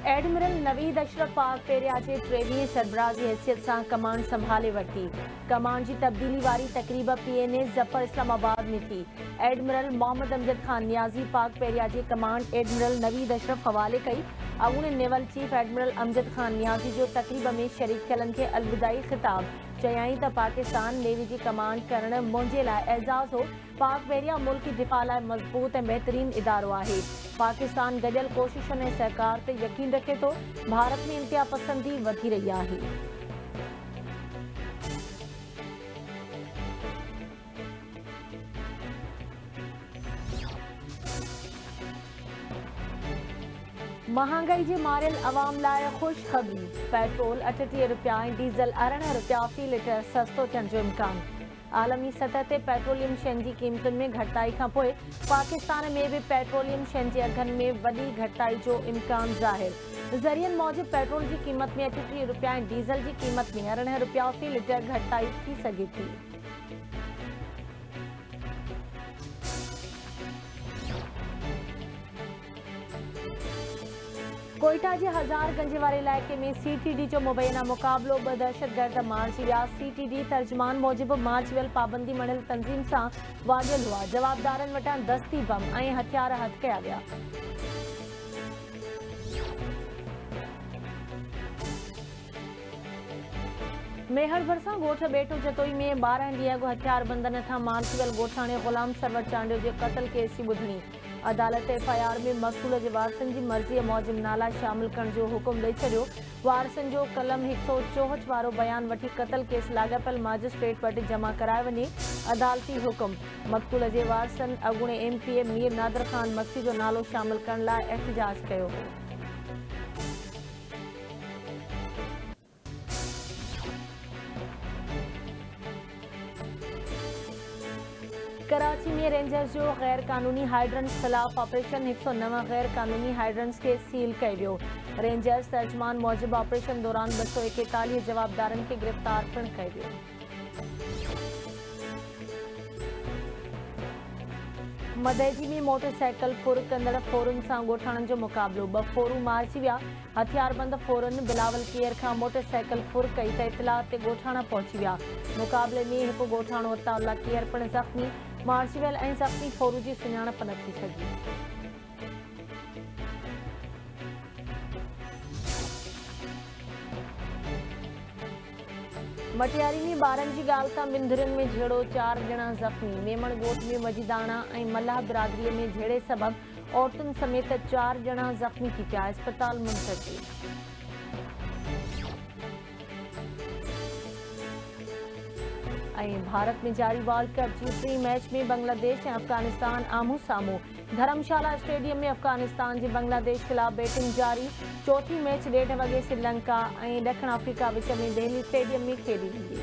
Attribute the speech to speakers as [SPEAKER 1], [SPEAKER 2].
[SPEAKER 1] Admiral Naveed Ashraf पाक पेरियां जे 23 सरबराह जी हैसियत सां कमांड संभाले वरिती। कमांड जी तब्दीली वारी तकरीब PNA ज़फर इस्लामाबाद में थी। एडमिरल मोहम्मद अमजद खान नियाज़ी पाक पेरियां जे कमांड एडमिरल नवीद अशरफ हवाले कई। अॻूणे naval chief admiral Amjad Khan Niazi जो तकरीब में शरीक थियलनि खे अलविदाई ख़िताब चयाईं त पाकिस्तान नेवी जी कमांड करण मुंहिंजे लाइ एज़ाज़ हो। पाक पेरियां मुल्की दिफ़ा लाइ मज़बूत ऐं बहितरीन इदारो आहे। पाकिस्तान गॾियल कोशिशुनि ऐं सहकार ते यकीन रखे थो। भारत में इंतिहा पसंदी वधी रही आहे। महांगाई जे मारियल अवाम लाइ ख़ुशख़बरी। पेट्रोल 38 रुपया ऐं डीज़ल 18 रुपया फ़ी लीटर सस्तो थियण जो इम्कान। आलमी सतह ते पेट्रोलियम शयुनि जी क़ीमतुनि में घटिताई खां पोइ पाकिस्तान में बि पेट्रोलियम शयुनि जे अघनि में वॾी घटिताई जो इम्कान ज़ाहिर। ज़रियनि मूजिबि पेट्रोल जी क़ीमत में 38 रुपया ऐं डीज़ल जी क़ीमत में 18 रुपया फ़ी लीटर घटिताई थी सघे थी। कोयटा जे हज़ारगंज वारे इलाइक़े में CTD जो मुबैना मुक़ाबिलो 2 दहशतगर्द मारिजी विया। CTD तर्जुमान मूजिबि मार्च वियल पाबंदी मणियल तंज़ीम सां वाढियल हुआ। जवाबदारनि वटां दस्ती बम ऐं हथियार हथ कया विया। मेहर भरिसां ॻोठ ॿेटो जतोई में 12 ॾींहं अॻु हथियारबंदनि हथां मारिजी वियल ॻोठाणे ग़ुलाम सरवर चांडियो जे क़त्ल केस जी ॿुधणी। अदालत FIR में मक़तूल जे वारसनि जी मर्ज़ीअ मूजिबि नाला शामिल करण जो हुकुम ॾेई छॾियो। वारसनि जो कलम 164 वारो बयान वठी क़त्ल केस लाॻापियल मजिस्ट्रेट वटि जमा कराए वञे। अदालती हुकुम। मक़तूल जे वारसनि अॻूणे MPA मीर नादिर ख़ान मक्सी जो नालो शामिल करण लाइ एहतिजाज कयो हो। कराची में रेंजर्स जो गैर कानूनी हाइड्रेंट्स ख़िलाफ़ ऑपरेशन 109 गैर कानूनी हाइड्रेंट्स खे सील कयो वियो। रेंजर्स तर्जुमान मूजिबि ऑपरेशन दौरान 241 जवाबदारनि खे गिरफ़्तार पिणु कयो वियो। मदेजी में मोटरसाइकिल फुर कंदड़ फोरुनि सां ॻोठाणनि जो मुक़ाबिलो। 2 फोरू मारिजी विया। हथियारबंद फोरुनि बिलावल केयर खां मोटरसाइकिल फुर कई त इतलाह ते ॻोठाणा पहुची विया। मुक़ाबले में हिकु ॻोठाणो अताउल्ला केयर पिणु ज़ख़्मी। मारिजी वियल ऐं ज़ख़्मी फोरू जी सुञाणप न थी सघी। मटियारी में ॿारनि जी ॻाल्हि तां बिंदुरियुनि में झेड़ो, 4 ॼणा ज़ख़्मी। मेमण ॻोठ में मजीदाणा ऐं मल्लाह बिरादरीअ में झेड़े सबबि औरतुनि समेत 4 ॼणा ज़ख़्मी थी पिया। अस्पताल मुंतक़िल। ऐं भारत में जारी वर्ल्ड कप जी 3 मैच में बांग्लादेश ऐं अफ़गानिस्तान आम्हूं साम्हूं। धर्मशाला स्टेडियम में अफ़गानिस्तान जी बांग्लादेश ख़िलाफ़ बैटिंग जारी। चौथी मैच 1:30 वॻे श्रीलंका ऐं ॾखण अफ्रीका विच में दिल्ली स्टेडियम में खेॾी वेंदी।